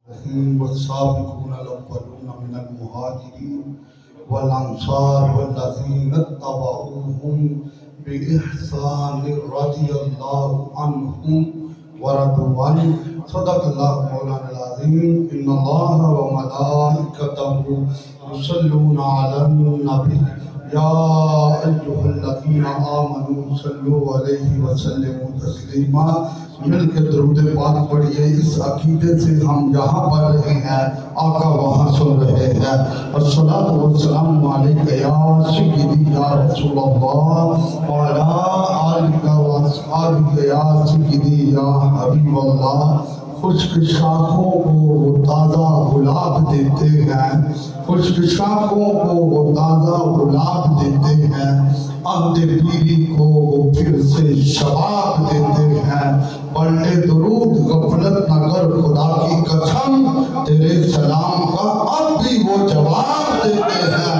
والسابقون الأولون من المهاجرين والأنصار والذين اتبعوهم بإحسان رضي الله عنهم ورضوا عنه صدق الله مولانا العظيم إن الله وملائكته يصلون على النبي يا أيها الذين آمنوا صلوا عليه وسلموا تسلیما. مل کے درود پاک پڑھیے. اس عقیدے سے ہم جہاں پڑھ رہے ہیں آقا وہاں سن رہے ہیں. الصلاۃ والسلام علیک یا سیدی یا رسول اللہ وعلی آلک و اصحابک یا سیدی یا حبیب اللہ. خشک شاخوں کو وہ تازہ گلاب دیتے ہیں، خشک شاخوں کو وہ تازہ گلاب دیتے ہیں، عہد پیری کو وہ پھر سے شباب دیتے ہیں. پڑھ لے درود غفلت نہ کر خدا کی قسم، تیرے سلام کا اب بھی وہ جواب دیتے ہیں.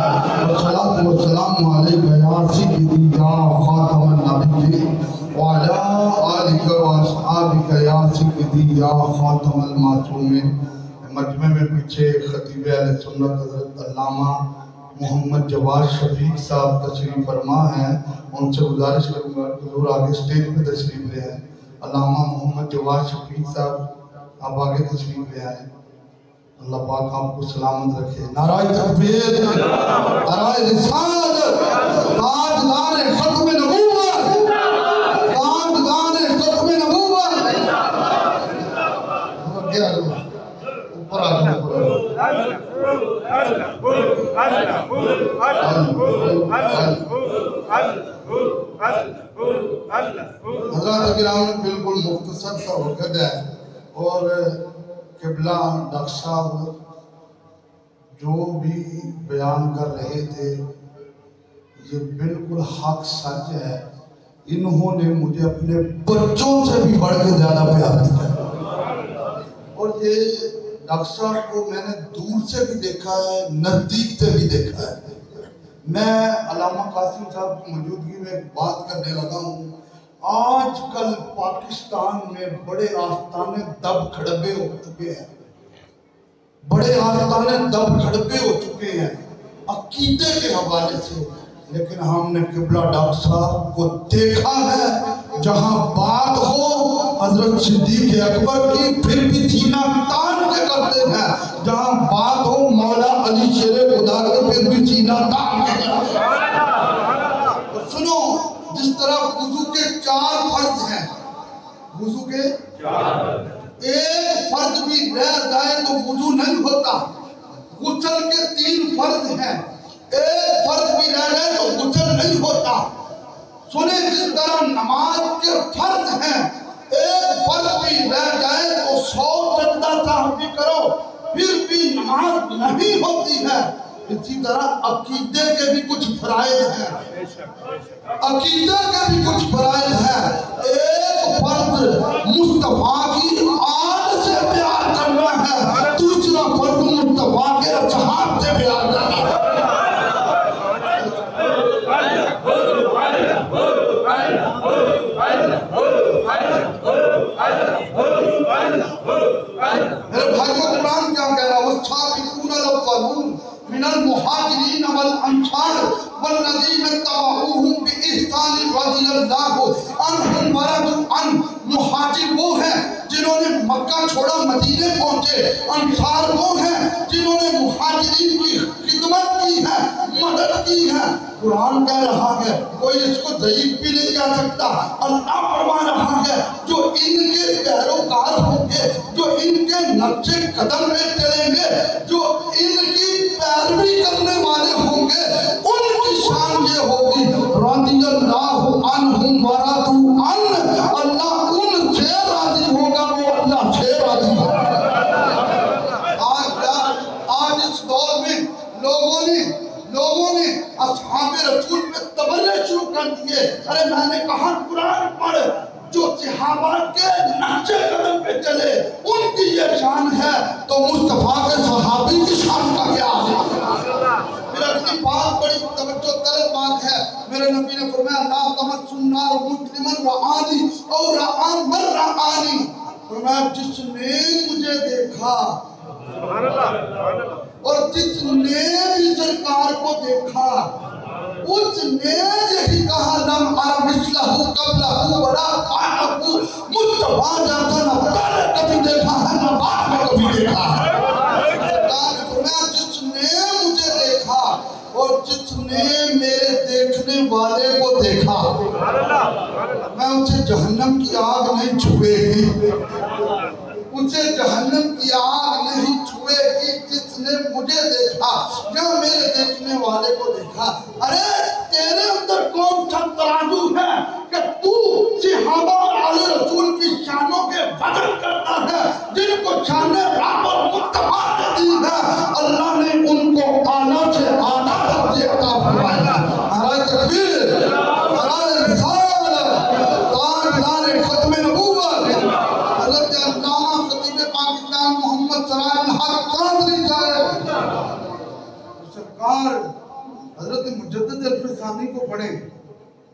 الصلاۃ والسلام علیک یا سیدی یا خاتم النبیین وعلی آلک و اصحابک یا سیدی یا خاتم المعصومین. مجمع میں پیچھے خطیب اہل سنت حضرت علامہ محمد جواد شفیق صاحب تشریف فرما ہیں. ان سے گزارش کروں گا حضور آگے سٹیج پہ تشریف لے آئیں. علامہ محمد جواد شفیق صاحب آپ آگے تشریف لے آئیں. اللہ پاک آپ کو سلامت رکھے. نعرہ تکبیر، نعرہ رسالت، تاجدار ختم نبوت، تاجدار ختم نبوت. کیا اوپر آ جائے. حضرات کرام بالکل مختصر سا وقت ہے اور قبلہ ڈاکٹر صاحب جو بھی بیان کر رہے تھے یہ بالکل حق سچ ہے. انہوں نے مجھے اپنے بچوں سے بھی بڑھ کے زیادہ پیار دیا اور یہ ڈاکٹر صاحب کو میں نے دور سے بھی دیکھا ہے، نزدیک سے بھی دیکھا ہے. میں علامہ قاسم صاحب کی موجودگی میں ایک بات کرنے لگا ہوں. آج کل پاکستان میں بڑے آستانے دب کھڑبے ہو چکے ہیں، بڑے آستانے دب کھڑبے ہو چکے ہیں عقیدے کے حوالے سے. لیکن ہم نے قبلہ ڈاکٹر صاحب کو دیکھا ہے جہاں بات ہو حضرت صدیق اکبر کی پھر بھی سینہ تان کے کرتے ہیں، جہاں بات ہو مولا علی شیر خدا کے پھر بھی سینہ تان کے کرتے ہیں. سنو، جس طرح وضو کے 4 فرض ہیں، وضو کے ایک فرض بھی رہ جائے تو وضو نہیں ہوتا. غسل کے 3 فرض ہیں، ایک فرض بھی رہ جائے تو غسل نہیں ہوتا. سنیں، جس طرح نماز کے فرض ہیں، ایک فرض بھی رہ جائے تو 100 سجدہ سہو بھی کرو پھر بھی نماز نہیں ہوتی ہے. اسی طرح عقیدے کے بھی کچھ فرائض ہیں، عقیدے کے بھی کچھ فرائض ہیں. ایک فرض مصطفیٰ کی آل سے پیار کرنا ہے، دوسرا فرض مصطفیٰ کے اصحاب سے پیار کرنا ہے. میرے بھائیو، قرآن کیا کہہ رہا ہے؟ والسابقون الاولون من المہاجرین والانصار والذین اتبعوہم بإحسان رضی اللہ عنہم ورضوا عنہ. مہاجر وہ ہیں جنہوں نے مکہ چھوڑا مدینے پہنچے، انصار وہ ہیں جنہوں نے مہاجرین کی خدمت کی ہے، مدد کی ہے. قرآن کہہ رہا ہے، کوئی اس کو ضعیف بھی نہیں کہہ سکتا. اللہ فرما رہا ہے جو ان کے پیروکار ہوں گے، جو ان کے نقش قدم میں چلیں گے، جو ان کی پیروی کرنے والے ہوں گے، ان کی شان یہ ہوگی رضی اللہ عنہم ورضوا عنہ. اللہ ان سے راضی ہوگا، وہ اللہ سے راضی ہوگا. آج اس دور میں لوگوں نے اصحاب رسول پہ تبرے شروع کر دیے. ارے میں نے کہا قرآن پڑھ، جو صحابہ کے نقش قدم پہ چلے ان کی یہ شان ہے تو مصطفیٰ کے صحابی کی شان کا کیا ہے؟ میرا اپنی بات بڑی توجہ طلب بات ہے. میرے نبی نے فرمایا لا تمس النار مسلما رآنی اور رآ من رآنی. فرمایا جس نے مجھے دیکھا اور جس نے بھی سرکار کو دیکھا اس نے یہی کہا لم ارى مثلہ قبلہ ولا بعدہ، مصطفیٰ جیسا نہ پہلے کبھی دیکھا ہے نہ بعد میں کبھی دیکھا ہے۔ سرکار نے فرمایا جس نے مجھے دیکھا اور جس نے میرے دیکھنے والے کو دیکھا، میں اسے جہنم کی آگ نہیں چھوئے گی، اسے جہنم کی آگ نہیں چھوئے گی جس نے مجھے دیکھا یا میرے دیکھنے والے کو دیکھا۔ ارے تیرے اندر کون سا ترازو ہے کہ تو صحابہ اور آل رسول کی شانوں کے وزن کرتا ہے، جن کو شان رب اور مصطفیٰ نے دی ہے، اللہ نے ان کو اعلیٰ سے اعلیٰ درجے عطا فرمائے۔ نعرہ تکبیر، نعرہ رسالت، تاجدار ختم نبوت حضرت علامہ خطیب پاکستان محمد سراج الحق قادری صاحب سرکار حضرت مجدد الفسانی کو پڑھیں۔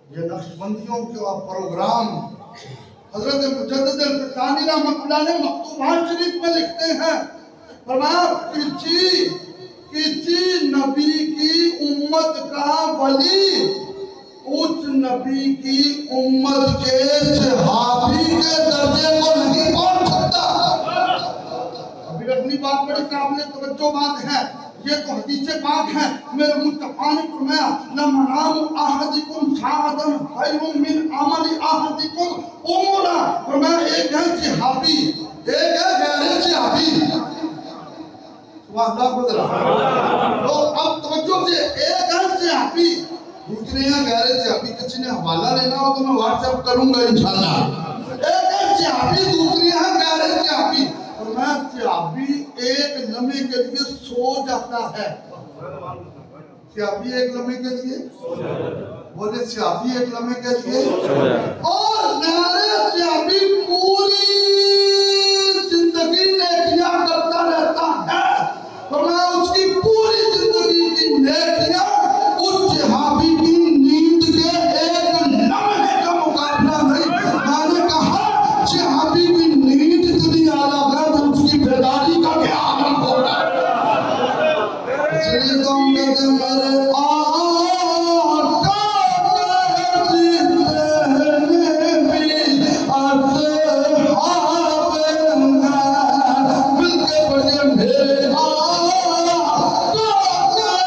یہ نقشبندیوں کا پروگرام حضرت مجدد الفسانی رحمۃ اللہ نے مکتوبات شریف میں لکھتے ہیں، فرمایا کسی نبی کی امت کا ولی اس نبی کی امت کے صحابی کے درجے کو نہیں پہنچ سکتا۔ ابھی اگلی بات بڑی قابل توجہ بات ہے، یہ تو حدیث پاک ہے۔ میرے مصطفیٰ نے فرمایا لَمَنَامُ أَحَدِكُمْ سَاعَةً خَيْرٌ مِّنْ عَمَلِ أَحَدِكُمْ عُمُرًا، فرمایا ایک ہے صحابی، ایک ہے غیر صحابی۔ سبحان اللہ کو ذرا تو اب توجہ سے، ایک ہے صحابی، دوسرے ہیں غیر صحابی۔ کسی نے حوالہ لینا ہو تو میں واٹس ایپ کروں گا انشاءاللہ۔ ایک ہے صحابی، دوسری ہے غیر صحابی۔ اور میں صحابی ایک لمحے کے لیے سو جاتا ہے۔ صحابی ایک لمحے کے لیے بولے، صحابی ایک لمحے کے لیے، اور غیر صحابی پوری زندگی نیکیاں کرتا رہتا ہے۔ فرمایا اس کی پوری زندگی کی نیکیاں اس صحابی کی نیند کے ایک لمحے کا مقابلہ نہیں۔ میں نے کہا صحابی کی نیند اتنی اعلیٰ ہے تو اس کی بیداری کا کیا عالم ہوگا۔ اس لیے تو ہم کہتے ہیں میرے آقا کے جتنے بھی اصحاب ہیں، مل کے پڑھیے میرے آقا کے جتنے بھی اصحاب ہیں،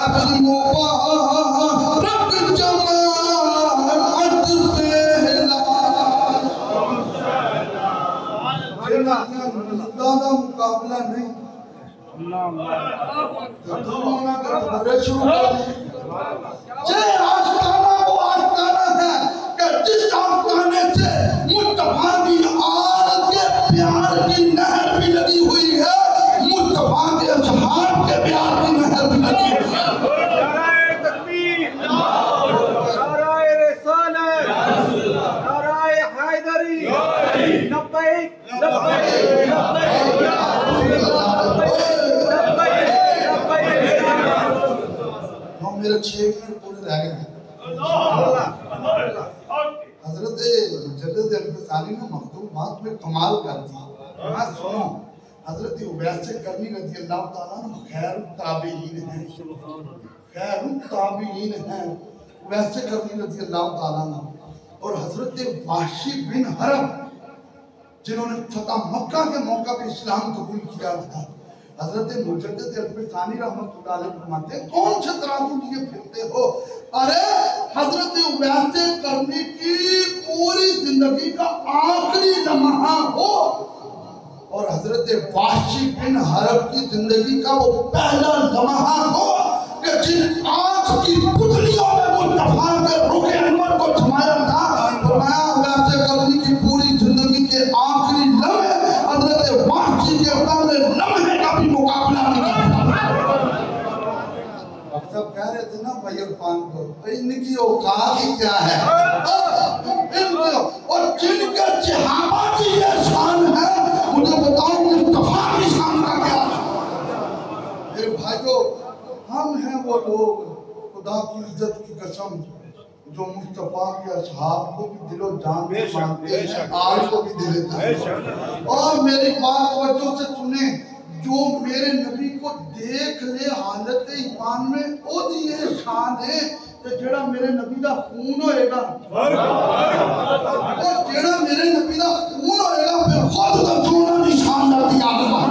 عظیم مبارک جماعت زیادہ مقابلہ نہیں۔ شروع کر یہ آستانہ وہ آستانہ ہے کہ جس آستانے سے مصطفیٰ کی آل کے پیار کی نہر بھی لگی ہوئی ہے، مصطفیٰ کے اصحاب کے پیار کی نہر بھی لگی ہوئی ہے۔ نعرہ تکبیر، نعرہ رسالت، نعرہ حیدری، لبیک لبیک لبیک یا رسول اللہ، لبیک لبیک یا رسول اللہ۔ ہم میرے 6 منٹ پورے رہ گئے ہیں۔ حضرت مجدد الفسانی نے مکتوبات میں کمال کر دی۔ میں سنو، حضرت عبیس کرنی رضی اللہ تعالیٰ عنہ خیر التابعین ہیں، خیر التابعین ہیں عبیس کرنی رضی اللہ تعالیٰ عنہ، اور حضرت وحشی بن حرب جنہوں نے فتح مکہ کے موقع پہ اسلام قبول کیا تھا، حضرت مجدد الفسانی رحمت اللہ علیہ فرماتے ہیں کون سے ترازو لیے پھرتے ہو؟ ارے حضرت عبیس کرنی کی پوری زندگی کا آخری لمحہ ہو اور حضرت وحشی بن حرب کی زندگی کا وہ پہلا لمحہ ہو کہ جن آنکھ کی پتلیوں میں مصطفیٰ کے رخ انور کو تھمایا تھا، فرمایا عبیس کرنی کی پوری زندگی کے آخری لمحے حضرت وحشی کے پہلے لمحے کا بھی مقابلہ نہیں کرتا۔ اب سب کہہ رہے تھے نا بھائی عرفان کو، ان کی اوقات ہی کیا ہے، اور جن کے صحابہ کی یہ شان ہے، مجھے بتاؤ مصطفیٰ کی شان کا کیا ہے؟ میرے بھائیو، ہم ہیں وہ لوگ خدا کی عزت کی قسم قسم جو مصطفیٰ کے اصحاب کو بھی دل و جان سے مانتے ہیں آج کو بھی دے دیتا ہے. اور میری بات توجہ سے سنیں, جو میرے نبی کو دیکھ لے حالت ایمان میں او دی یہ شان ہے کہ جڑا میرے نبی دا خون ہوئے گا, اور جڑا میرے نبی دا خون ہوئے گا پھر خود دا چونہ نشان لاتی آگا.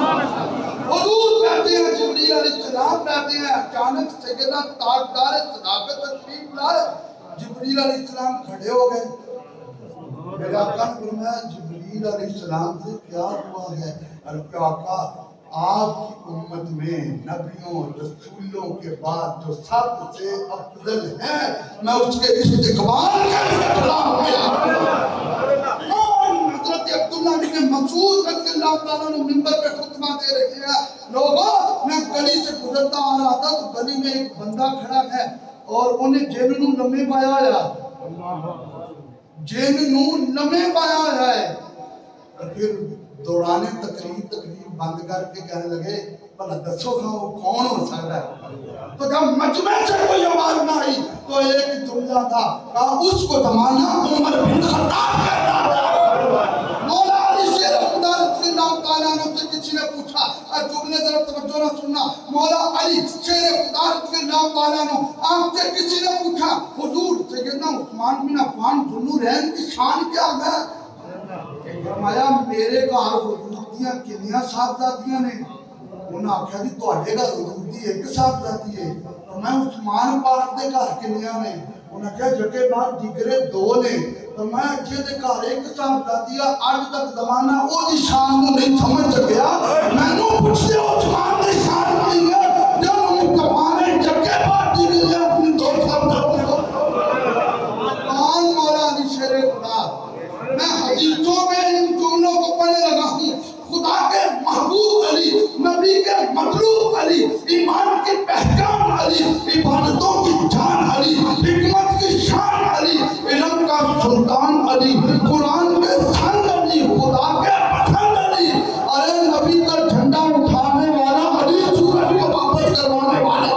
حضور کہتے ہیں, جبریل علیہ السلام کہتے ہیں, اچانک سیدنا تاجدار صداقت تشریف لائے. جبریل علیہ السلام کھڑے ہو گئے. میرے آقا نے فرمایا جبریل علیہ السلام سے کیا ہوا ہے؟ اور آقا آپ کی امت میں نبیوں رسولوں کے بعد جو سب سے افضل ہیں میں اس کے استقبال کرنے کھڑا ہوں گیا. حضرت عبداللہ بن مسعود رضی اللہ تعالیٰ نے منبر پہ خطبہ دے رہے ہیں, لوگوں میں گلی سے گزرتا آ رہا تھا تو گلی میں ایک بندہ کھڑا ہے اور انہیں جینوں لمحے پایا ہے, جینوں لمحے پایا ہے. اور پھر دورانے تقریر بند کر کے کہنے لگے بھلا دسو کھا وہ کون ہو سکتا ہے؟ تو جب مجمع سے کوئی آواز نہ آئی تو ایک جملہ تھا, کہا اس کو زمانہ عمر بن خطاب کرتا تھا. مولا علی شیر خدا رضی اللہ تعالیٰ عنہ سے کسی نے پوچھا, اور جملے ذرا توجہ نہ سننا, مولا علی شیر خدا رضی اللہ تعالیٰ عنہ آپ سے کسی نے پوچھا حضور سیدنا عثمان بن عفان ذوالنورین کی شان کیا ہے؟ فرمایا میرے گھر حضور دیاں کنیاں صاحبزادیاں نے. انہوں نے آکھا جی تواڈے گھر حضور دی ایک صاحبزادی ہے. تو میں عثمان پاک دے گھر کنیاں نے. انہوں نے کہا جگہ بعد دیگرے دو نے. تو میں اچھے دے گھر ایک صاحبزادی ہے, آج تک زمانہ او دی شان کو نہیں سمجھ سکیا. میں نو پوچھتے عثمان دی شان کی ہے جب مصطفیٰ نے جگہ بعد دیگرے اپنی دو صاحبزادی کو. کون مولا علی شیر خدا؟ میں حدیثوں میں ان جملوں کو پڑھنے لگا ہوں. خدا کے محبوب علی, نبی کے مطلوب علی, ایمان کی پہچان علی, عبادتوں کی جان علی, حکمت کی شان علی, علم کا سلطان علی, قرآن کے سنگ علی, خدا کے پسند علی. ارے نبی کا جھنڈا اٹھانے والا علی, سورج کو واپس کروانے والا.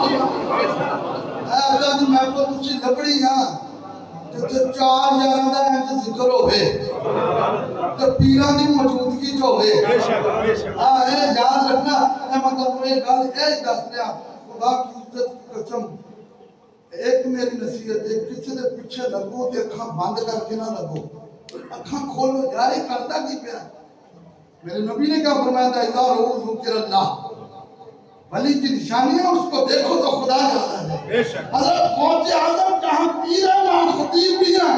اے اللہ دی محبت اسی لکڑی ہاں جتے چار یاراں دا انج ذکر ہوئے تے پیراں دی موجودگی جو ہوئے. ہاں اے یاد رکھنا, اے مطلب یہ گل اے دس دیا خدا کی عزت کی قسم, ایک میری نصیحت ہے, کسی دے پیچھے لگو تے اکھاں بند کر کے نہ لگو, اکھاں کھولو. یار یہ کرتا کی پیا؟ میرے نبی نے کیا فرمایا تھا, اذا رؤوا ذکر اللہ, ولی کی نشانی ہے اس کو دیکھو تو خدا جاتا ہے. حضرت غوث اعظم جہاں پیر ہے وہاں خطیب بھی ہے,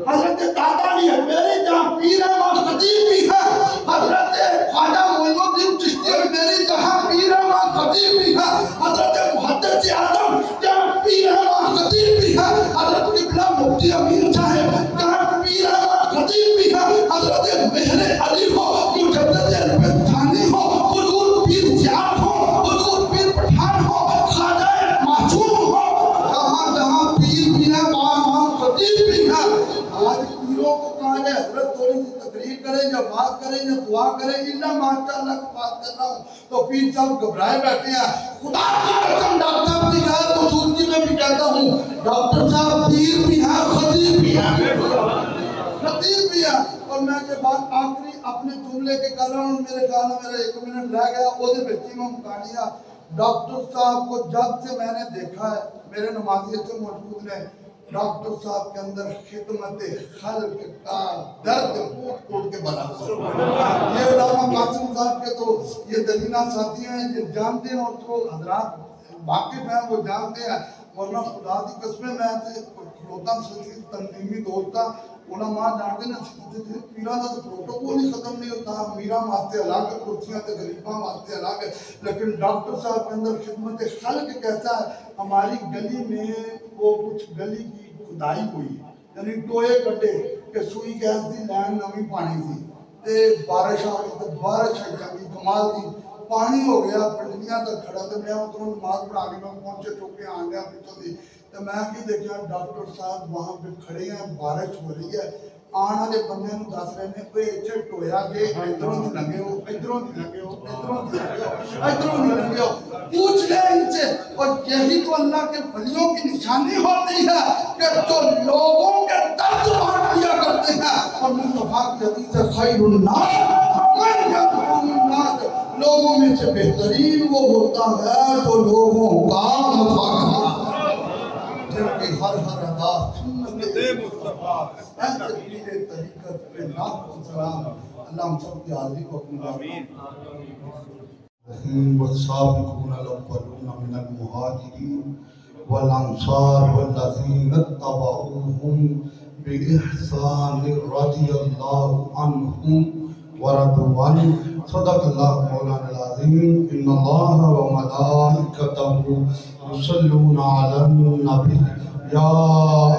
حضرت دادا بھی ہے میرے جہاں پیر ہے وہاں خطیب بھی ہے, حضرت خواجہ معین الدین چشتی میری جہاں پیر ہے وہاں خطیب بھی ہے, حضرت محدث اعظم جہاں پیر ہے وہاں خطیب بھی ہے, حضرت قبلہ مفتی امین صاحب جہاں پیر ہے وہاں خطیب بھی ہے, حضرت مہر علی ہو, مجدد البستانی ہو, حضور پیر زیاد ہو, حضور پیر پٹھان ہو, خواجہ معصوم ہو, جہاں جہاں پیر بھی ہے وہاں خطیب بھی ہے. آج پیروں کو کہا جائے حضرت تھوڑی سی تقریر کریں یا بات کریں یا دعا کریں, اللہ ماشاءاللہ کی بات کر رہا ہوں تو پیر صاحب گھبرائے بیٹھے ہیں. خدا کی قسم ڈاکٹر صاحب کی غیر موجودگی میں بھی کہتا ہوں, ڈاکٹر صاحب پیر بھی ہیں خطیب بھی ہیں, خطیب بھی ہیں. اور میں یہ بات آخری اپنے جملے کے کر رہا ہوں, میرے خیال میں میرا 1 منٹ رہ گیا, وہ دے بچی میں مکانیا. ڈاکٹر صاحب کو جب سے میں نے دیکھا ہے, میرے نمازیت سے موجود نے, ڈاکٹر صاحب کے اندر خدمت خلق کا درد کوٹ کے بنا ہوا. یہ علامہ قاسم صاحب کے تو یہ دلینہ ساتھی ہیں, یہ جانتے ہیں, اور جو حضرات واقف ہیں وہ جانتے ہیں. ورنہ خدا دی قسمیں میں کھلوتا سلسل تنظیمی دوستا علماء جانتے ہیں پیرا دا پروٹوکول ہی ختم نہیں ہوتا. میرا واسطے الگ ہے, کرسیاں تے غریباں واسطے الگ ہے, لیکن ڈاکٹر صاحب کے اندر خدمت خلق کیسا ہے. ہماری گلی میں وہ کچھ گلی کی کھدائی ہوئی, یعنی ٹوئے کٹے کہ سوئی گیس دی لائن نویں پانی تھی تے بارش آ گئی تے بارش آئی چنگی کمال دی, پانی ہو گیا پنڈلیاں تک کھڑا تے میں اتروں نماز پڑھا کے میں پہنچے چوکے آن گیا پیچھوں دی. تو میں کی دیکھا ڈاکٹر صاحب وہاں پہ کھڑے ہیں, بارش ہو رہی ہے, آن والے بندے نوں دس رہے نے اوے ایتھے ٹویا گے ادھروں دی لنگے ہو ادھروں دی لنگے ہو ادھروں دی لنگے ہو ادھروں دی لنگے ہو پوچھ لے ان سے اور یہی تو اللہ کے ولیوں کی نشانی ہوتی ہے کہ جو لوگوں کے درد بانٹ دیا کرتے ہیں اور مصطفیٰ کی حدیث خیر الناس من یرحم الناس لوگوں میں سے بہترین وہ ہوتا ہے جو لوگوں کا مفاقہ جن کی ہر ادا سنت مصطفیٰ تدبیر طریقت پہ لاکھ سلام اللہ ہم سب کی حاضری کو اپنی آمین والسابقون الاولون من المہاجرین والانصار والذین اتبعوهم بإحسان رضی اللہ عنہم ورضوا عنہ صدق اللہ مولانا العظیم ان اللہ وملائکتہ یصلون علی النبی یا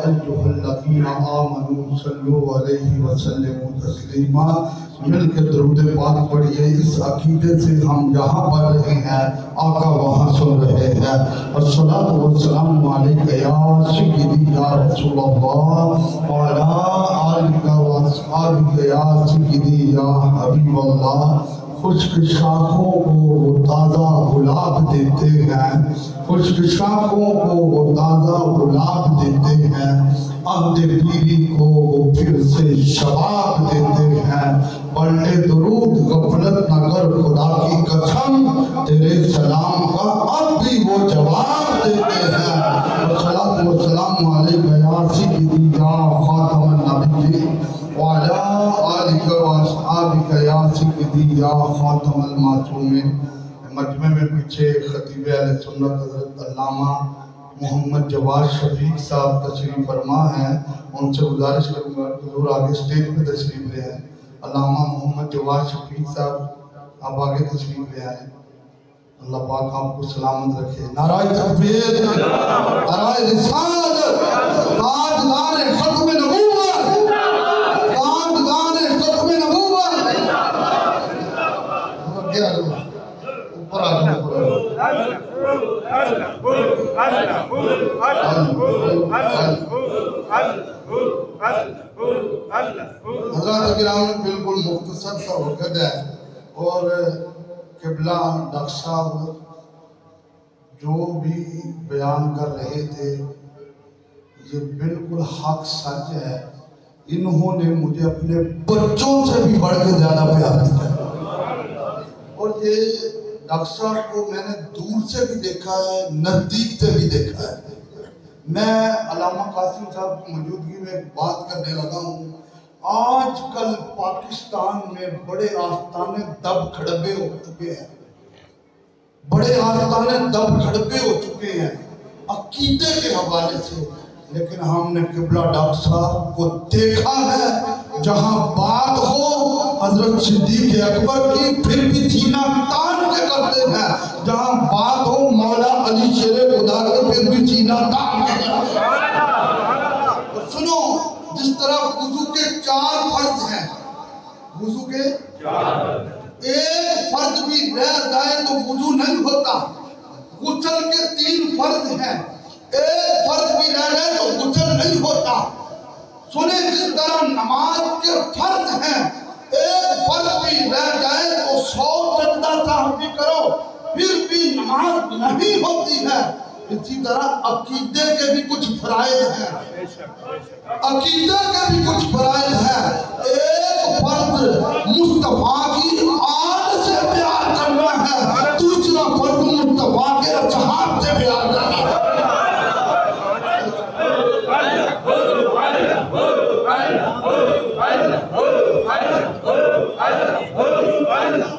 ایھا الذین آمنوا صلوا علیہ وسلموا تسلیما مل کے درود پاک پڑھیے اس عقیدے سے ہم جہاں پڑھ رہے ہیں آقا وہاں سن رہے ہیں الصلاۃ والسلام علیک یا سیدی یا رسول اللہ وعلی آلک و اصحابک یا سیدی یا حبیب اللہ خشک شاخوں کو وہ تازہ گلاب دیتے ہیں خشک شاخوں کو وہ تازہ گلاب دیتے ہیں عہد پیری کو وہ پھر سے شباب دیتے ہیں پڑھے درود غفلت نہ کر خدا کی قسم تیرے سلام کا اب بھی وہ جواب دیتے ہیں والصلاۃ والسلام علیک یا سیدی یا خاتم النبیین وعلی آلک و اصحابک یا سیدی یا خاتم المعصومین مجمع میں پیچھے خطیب اہل سنت حضرت علامہ محمد جواد شفیق صاحب تشریف فرما ہیں ان سے گزارش کروں گا حضور آگے سٹیج پہ تشریف لے آئیں علامہ محمد جواد شفیق صاحب آپ آگے تشریف لے آئیں اللہ پاک آپ کو سلامت رکھے نعرہ تکبیر نعرہ رسالت تاجدار ختم نبوت تاجدار ختم نبوت اوپر حضرات کرام بالکل مختصر سا وقت ہے اور قبلہ ڈاکٹر صاحب جو بھی بیان کر رہے تھے یہ بالکل حق سچ ہے انہوں نے مجھے اپنے بچوں سے بھی بڑھ کے زیادہ پیار دیا اور یہ ڈاکٹر صاحب کو میں نے دور سے بھی دیکھا ہے نزدیک سے بھی دیکھا ہے میں علامہ قاسم صاحب کی موجودگی میں بات کرنے لگا ہوں آج کل پاکستان میں بڑے آستانے دب کھڑبے ہو چکے ہیں بڑے آستانے دب کھڑبے ہو چکے ہیں عقیدے کے حوالے سے لیکن ہم نے قبلہ ڈاکٹر صاحب کو دیکھا ہے جہاں بات ہو حضرت صدیق اکبر کی پھر بھی سینہ تان کے کرتے ہیں جہاں بات ہو مولا علی شیر خدا کے پھر بھی سینہ تان کے کرتے ہیں سنو جس طرح وضو کے 4 فرض ہیں وضو کے ایک فرض بھی رہ جائے تو وضو نہیں ہوتا غسل کے 3 فرض ہیں ایک فرض بھی رہ جائے تو غسل نہیں ہوتا سنیں جس طرح نماز کے فرض ہیں ایک فرض بھی رہ جائے تو 100 سجدہ صاحب بھی کرو پھر بھی نماز نہیں ہوتی ہے اسی طرح عقیدے کے بھی کچھ فرائض ہیں عقیدے کے بھی کچھ فرائض ہیں ایک فرض مصطفیٰ کی آل سے پیار کرنا ہے دوسرا فرض مصطفیٰ کے اصحاب سے پیار کرنا ہے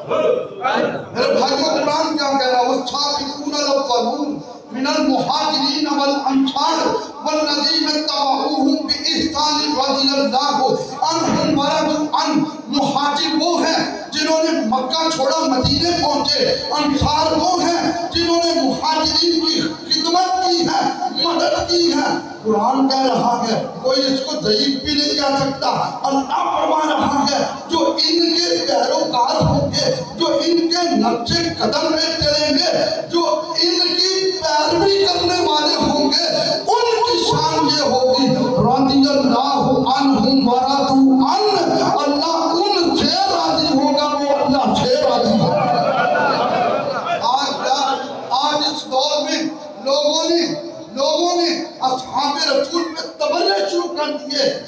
میرے بھائیوں قرآن کیا کہہ رہا ہے والسابقون الاولون من المہاجرین والانصار والذین اتبعوهم بإحسان رضی اللہ عنہم ورضوا عنہ مہاجر وہ ہیں جنہوں نے مکہ چھوڑا مدینے پہنچے انصار وہ ہیں جنہوں نے مہاجرین کی خدمت کی ہے مدد کی ہے قرآن کہہ رہا ہے کوئی اس کو ضعیف بھی نہیں کہہ سکتا اللہ فرما رہا ہے جو ان کے پیروکار ہوں گے جو ان کے نقش قدم میں چلیں گے جو ان کی پیروی کرنے والے ہوں گے ان کی شان یہ ہوگی رضی اللہ عنہم ورضوا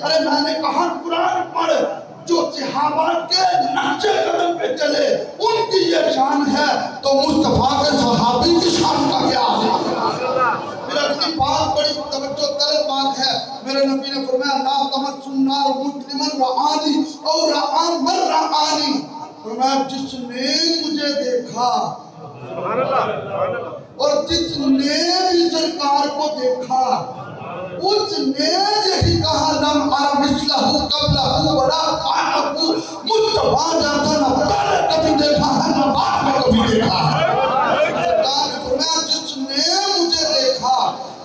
ارے میں نے کہا قرآن پڑھ، جو صحابہ کے نقشے قدم پہ چلے ان کی یہ شان ہے، تو مصطفیٰ کے صحابی کی شان کا کیا ہے؟ پھر اپنی بات بڑی توجہ طلب بات ہے، میرے نبی نے فرمایا لا تمس النار مسلمن رعانی اور رعان من رعانی، فرمایا جس نے مجھے دیکھا اور جس نے بھی سرکار کو دیکھا اس نے یہی کہا لم ارى مثلہ قبلہ ولا بعدہ، مصطفیٰ جیسا نہ پہلے کبھی دیکھا ہے نہ بعد میں کبھی دیکھا ہے۔ سرکار نے فرمایا جس نے مجھے دیکھا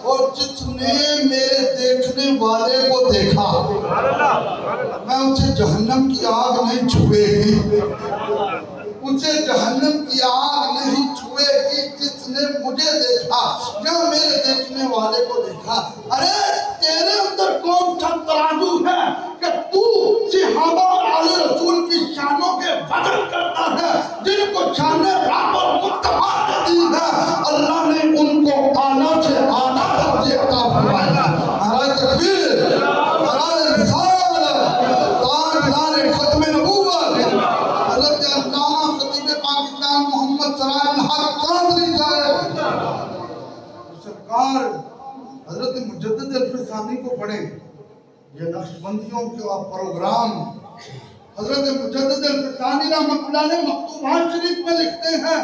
اور جس نے میرے دیکھنے والے کو دیکھا، میں اسے جہنم کی آگ نہیں چھوئے گی، اسے جہنم کی آگ نہیں چھوئے گی جس نے مجھے دیکھا یا میرے دیکھنے والے کو دیکھا۔ ارے تیرے اندر کون سا ترازو ہے کہ تو صحابہ اور آل رسول کی شانوں کے وزن کرتا ہے، جن کو شان رب اور مصطفیٰ نے دی ہے، اللہ نے ان کو اعلیٰ سے اعلیٰ درجے عطا فرمائے ہیں۔ نعرہ تکبیر، نعرہ رسالت، تاجدار ختم نبوت، حضرت علامہ خطیب پاکستان محمد سراج الحق قادری صاحب سرکار حضرت مجدد الفسانی کو پڑھیں، یہ نقشبندیوں کا پروگرام حضرت مجدد الفسانی رحمۃ اللہ علیہ مکتوبات شریف میں لکھتے ہیں،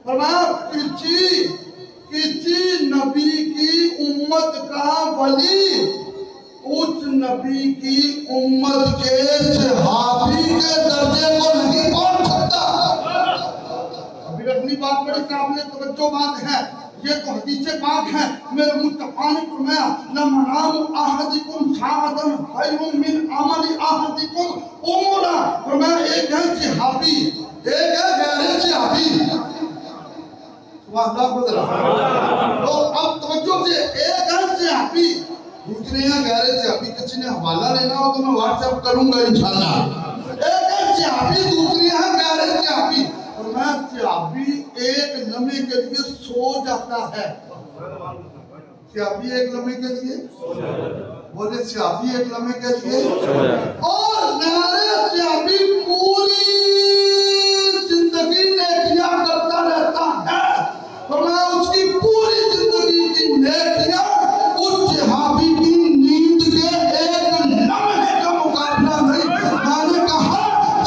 فرمایا کسی نبی کی امت کا ولی اس نبی کی امت کے صحابی کے درجے کو نہیں پہنچ سکتا۔ ابھی اپنی بات بڑی قابل توجہ بات ہے، یہ تو حدیث پاک ہے، میرے مصطفیٰ نے فرمایا لَمَنَامُ أَحَدِكُمْ سَاعَةً خَيْرٌ مِّنْ عَمَلِ أَحَدِكُمْ عُمُرًا، فرمایا ایک ہے صحابی، ایک ہے غیر صحابی۔ سبحان اللہ کو تو اب توجہ سے، ایک ہے صحابی، دوسرے ہیں غیر صحابی۔ کسی نے حوالہ لینا ہو تو میں واٹس ایپ کروں گا انشاءاللہ۔ ایک ہے صحابی، دوسری ہے غیر صحابی۔ فرمایا صحابی ایک لمحے کے لیے سو جاتا ہے، صحابی ایک لمحے کے لیے بولے، صحابی ایک لمحے کے لیے، اور غیر صحابی پوری زندگی نیکیاں کرتا رہتا ہے۔ فرمایا اس کی پوری زندگی کی نیکیاں اس صحابی کی نیند کے ایک لمحے کا مقابلہ نہیں۔ میں نے کہا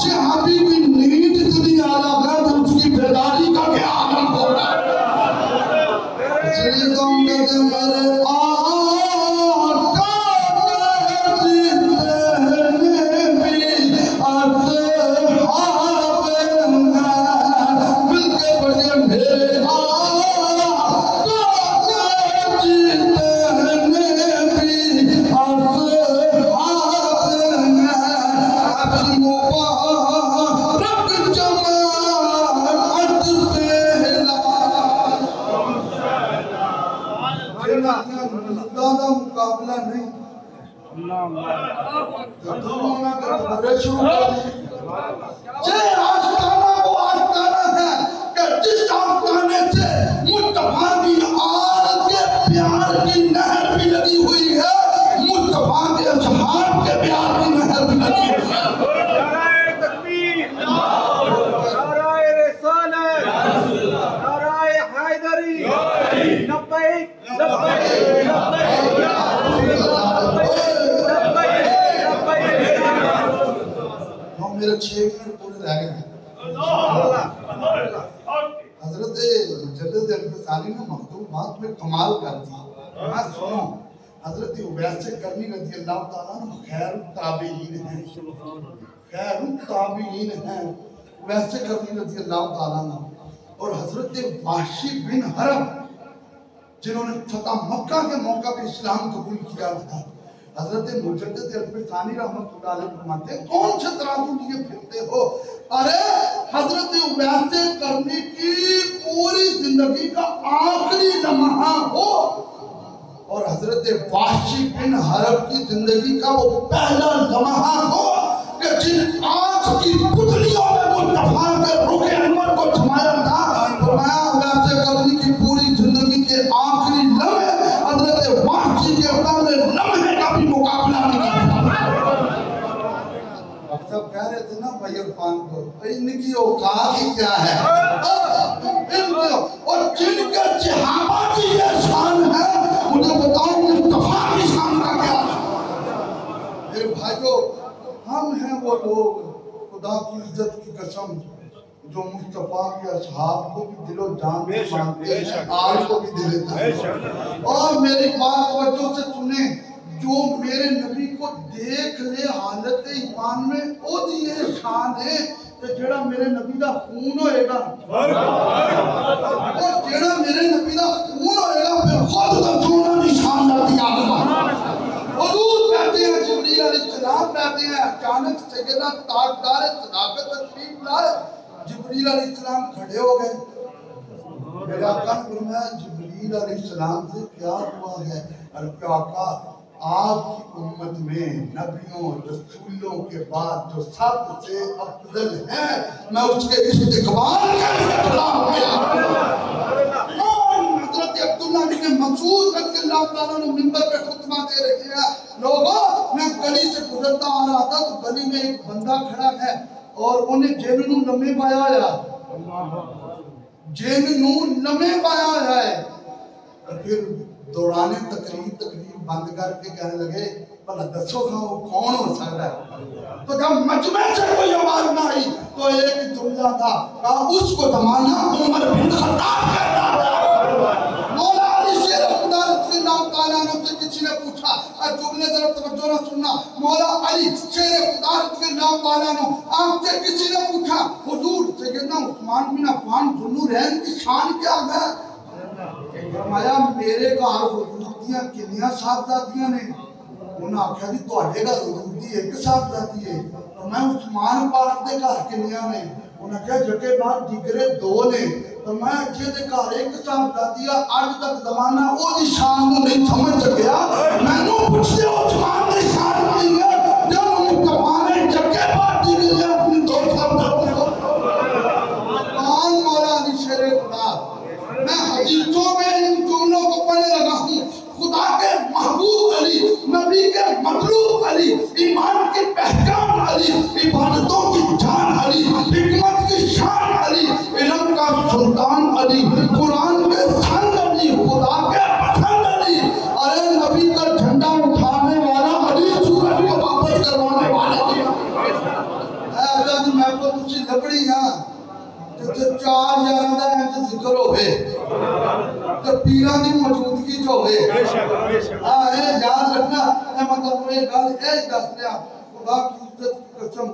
صحابی کی نیند اتنی اعلیٰ ہے تو اس کی بیداری کا کیا عالم ہوگا۔ اس لیے تو ہم کہتے ہیں میرے آقا کے جتنے بھی اصحاب ہیں، مل کے پڑھیے میرے آقا کے جتنے بھی اصحاب ہیں، اپنی مبارک جماعت زیادہ مقابلہ نہیں، یہ آستانہ وہ آستانہ ہے کہ جس آستانے سے مصطفیٰ کی آل کے پیار کی نہر بھی لگی ہوئی ہے، مصطفیٰ کے اصحاب کے پیار کی نہر بھی لگی ہوئی ہے۔ نعرہ تکبیر، نعرہ رسالت، نعرہ حیدری، لبیک لبیک لبیک یا میرے 6 منٹ پورے رہ گئے ہیں۔ حضرت مجدد الفسانی نے مکتوبات میں کمال کر دی۔ میں سنو، حضرت اویس کرنی رضی اللہ تعالیٰ عنہ خیر التابعین ہیں، خیر التابعین ہیں اویس کرنی رضی اللہ تعالیٰ عنہ، اور حضرت وحشی بن حرب جنہوں نے فتح مکہ کے موقع پہ اسلام قبول کیا تھا، حضرت مجدد الفسانی رحمۃ اللہ علیہ فرماتے ہیں کون سے ترازو لیے پھرتے ہو؟ ارے حضرت اویس کرنی کی پوری زندگی کا آخری لمحہ ہو اور حضرت وحشی بن حرب کی زندگی کا وہ پہلا لمحہ ہو کہ جن آنکھ کی پتلیوں میں مصطفیٰ کے رخ انور کو چھمایا تھا، فرمایا اویس کرنی کی پوری زندگی کے آخری لمحے حضرت وحشی کے پہلے لمحے کا بھی مقابلہ نہیں کرتا۔ جب کہہ رہے تھے نا بھائی عرفان کو ان کی اوقات ہی کیا ہے، اور جن کے صحابہ کی یہ شان ہے، مجھے بتاؤ مصطفیٰ کی شان کا کیا ہے؟ میرے بھائیو، ہم ہیں وہ لوگ خدا کی عزت کی قسم جو مصطفیٰ کے اصحاب کو بھی دل و جان سے مانتے ہیں، آج کو بھی دل و جان۔ اور میری بات توجہ سے سنیں، جو میرے نبی کو دیکھ لے حالت ایمان میں، او دی یہ شان ہے کہ جڑا میرے نبی دا خون ہوئے گا، اور جڑا میرے نبی دا خون ہوئے گا پھر خود دا سونا نشان لاتی آگا۔ حضور کہتے ہیں، جبریل علیہ السلام کہتے ہیں، اچانک سیدنا تاجدار صداقت تشریف لائے، جبریل علیہ السلام کھڑے ہو گئے۔ میرے آقا نے فرمایا جبریل علیہ السلام سے کیا ہوا ہے؟ عرض آقا آپ کی امت میں نبیوں رسولوں کے بعد جو سب سے افضل ہے، میں اس کے استقبال کے لیے کھڑا ہو گیا۔ حضرت عبداللہ بن مسعود رضی اللہ تعالیٰ عنہ منبر پہ خطبہ دے رہے ہیں، لوگوں میں گلی سے گزرتا آ رہا تھا تو گلی میں ایک بندہ کھڑا ہے اور انہیں جینوں لمحے پایا ہے، جینوں لمحے پایا ہے۔ پھر دورانے تقریر بند کر کے کہنے لگے بھلا دسو کھا وہ کون ہو سکتا ہے؟ تو جب مجمع سے کوئی آواز نہ آئی تو ایک جملہ تھا، کہا اس کو زمانہ عمر بن خطاب کہتا تھا۔ مولا علی شیر خدا رضی اللہ تعالیٰ عنہ سے کسی نے پوچھا، جملے ذرا توجہ نہ سننا، مولا علی شیر خدا رضی اللہ تعالیٰ عنہ آپ سے کسی نے پوچھا حضور سیدنا عثمان بن عفان ذوالنورین کی شان کیا ہے؟ فرمایا میرے گھر حضور دیاں کنیاں صاحبزادیاں نے؟ انہوں نے آکھا جی تواڈے گھر حضور دی ایک صاحبزادی ہے۔ میں عثمان پاک دے گھر کنیاں نے؟ انہوں نے کہا جگہ بعد دیگرے دو نے۔ میں اچھے دے گھر ایک صاحبزادی ہے، آج تک زمانہ او دی شان کو نہیں سمجھ سکیا۔ میں نو پوچھتے عثمان دی شان کی ہے جب مصطفیٰ نے جگہ بعد دیگرے اپنی دو صاحبزادی کو کون مولا علی شیر خدا؟ میں حدیثوں میں ان جملوں کو پڑھنے لگا ہوں، خدا کے محبوب علی، نبی کے مطلوب علی، ایمان کی پہچان علی، عبادتوں کی جان علی، حکمت کی شان علی، علم کا سلطان علی، قرآن کے سنگ علی، خدا کے پسند علی، ارے نبی کا جھنڈا اٹھانے والا علی، سورج کو واپس کروانے والا علی۔ اے عزیز محبوب تسی لبڑی ہاں چار یارہ دا ہے جو ذکر ہوئے تو پیران دی موجودگی جو ہوئے یاد رکھنا اے مطلب وہ ایک گل ایک دس لیا خدا کی عزت کی قسم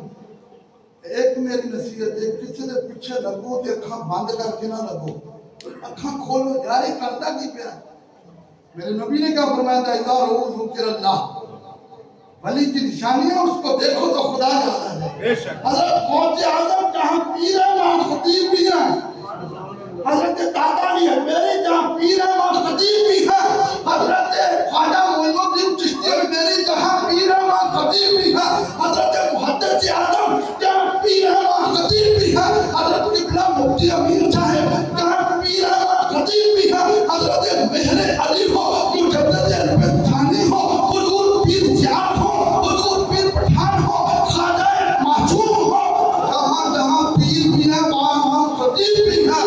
ایک میری نصیحت ہے کسی دے پیچھے لگو تے اکھاں بند کر کے نہ لگو اکھاں کھولو یار یہ کرتا کی پیا میرے نبی نے کہا فرمایا تھا اذا رؤ ذکر اللہ ولی کی نشانی ہے اس کو دیکھو تو خدا جاتا ہے حضرت غوث اعظم جہاں پیر ہے وہاں خطیب بھی ہے حضرت دادا بھی ہے میرے جہاں پیر ہے وہاں خطیب بھی ہے حضرت خواجہ معین الدین چشتی میرے جہاں پیر ہے وہاں خطیب بھی ہے حضرت محدث اعظم جہاں پیر ہے وہاں خطیب بھی ہے حضرت قبلہ مفتی امین صاحب جہاں پیر ہے وہاں خطیب بھی ہے حضرت مہر علی ہو مجدد البستانی ہو حضور پیر زیاد ہو حضور پیر پٹھان ہو خواجہ معصوم ہو جہاں جہاں پیر بھی ہے وہاں خطیب بھی ہے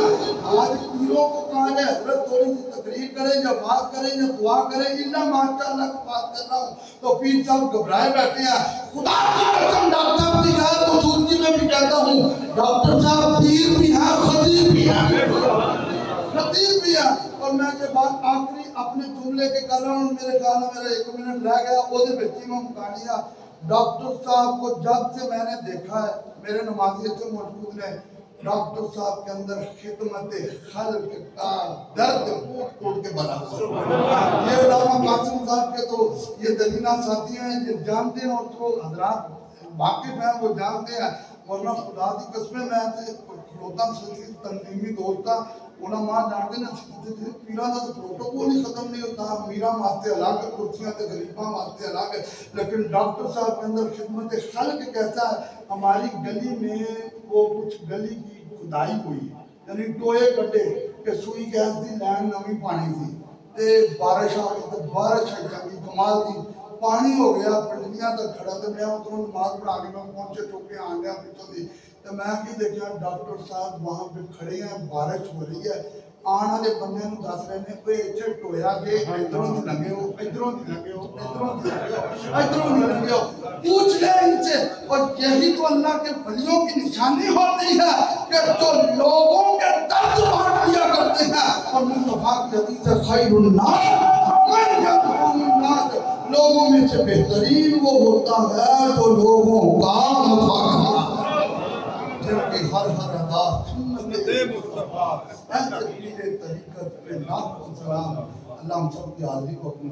آج پیروں کو کہا جائے حضرت تھوڑی سی تقریر کریں یا بات کریں یا دعا کریں اللہ ماشاءاللہ کی بات کر رہا ہوں تو پیر صاحب گھبرائے بیٹھے ہیں خدا کی قسم ڈاکٹر صاحب کی غیر موجودگی میں بھی کہتا ہوں ڈاکٹر صاحب پیر بھی ہیں خطیب بھی ہیں خطیب بھی ہیں اور میں یہ بات آخری اپنے جملے کے کر رہا ہوں میرے خیال میں میرا 1 منٹ رہ گیا وہ دے بیٹی میں مکانیہ ڈاکٹر صاحب کو جب سے میں نے دیکھا ہے میرے نمازیت سے موجود نے ڈاکٹر صاحب کے اندر خدمت خلق کا درد کوٹ کوٹ کے بنا ہوا یہ علامہ قاسم صاحب کے تو یہ دلینہ ساتھی ہیں یہ جانتے ہیں اور تو حضرات واقف ہیں وہ جانتے ہیں ورنہ خدا دی قسمیں میں سے کھلوتا سلسل تنظیمی دوستا علماء جانتے ہیں پیران دا تو پروٹوکول ہی ختم نہیں ہوتا میرا ماستے الگ ہے کرسیاں تے غریبہ ماستے الگ ہے لیکن ڈاکٹر صاحب کے اندر خدمت خلق کیسا ہے ہماری گلی میں وہ کچھ گلی کی کھدائی ہوئی یعنی ٹوئے کٹے کہ سوئی گیس دی لائن نوی پانی تھی تے بارش آ گئی تے بارش آئی چنگی کمال دی پانی ہو گیا پنڈلیاں تک کھڑا تو میں ادھروں نماز پڑھا کے میں پہنچے چوکے آ گیا پیچھوں دی تو میں کی دیکھا ڈاکٹر صاحب وہاں پہ کھڑے ہیں بارش ہو رہی ہے آن والے بندے نو دس رہے ہیں کوئی اتنے ٹویا کہ ادھروں دی لگے ہو ادھروں دی لگے ہو ادھروں دی لگے ہو ادھروں دی لگے ہو پوچھ لے ان سے اور یہی تو اللہ کے ولیوں کی نشانی ہوتی ہے کہ جو لوگوں کے درد بانٹ لیا کرتے ہیں اور مصطفیٰ کی حدیث خیر الناس من یرحم الناس لوگوں میں سے بہترین وہ ہوتا ہے جو لوگوں کا مفاقہ جبکہ ہر ادا سنت مصطفیٰ تدبیر طریقت پہ لاکھ سلام اللہ ہم سب کی حاضری کو اپنی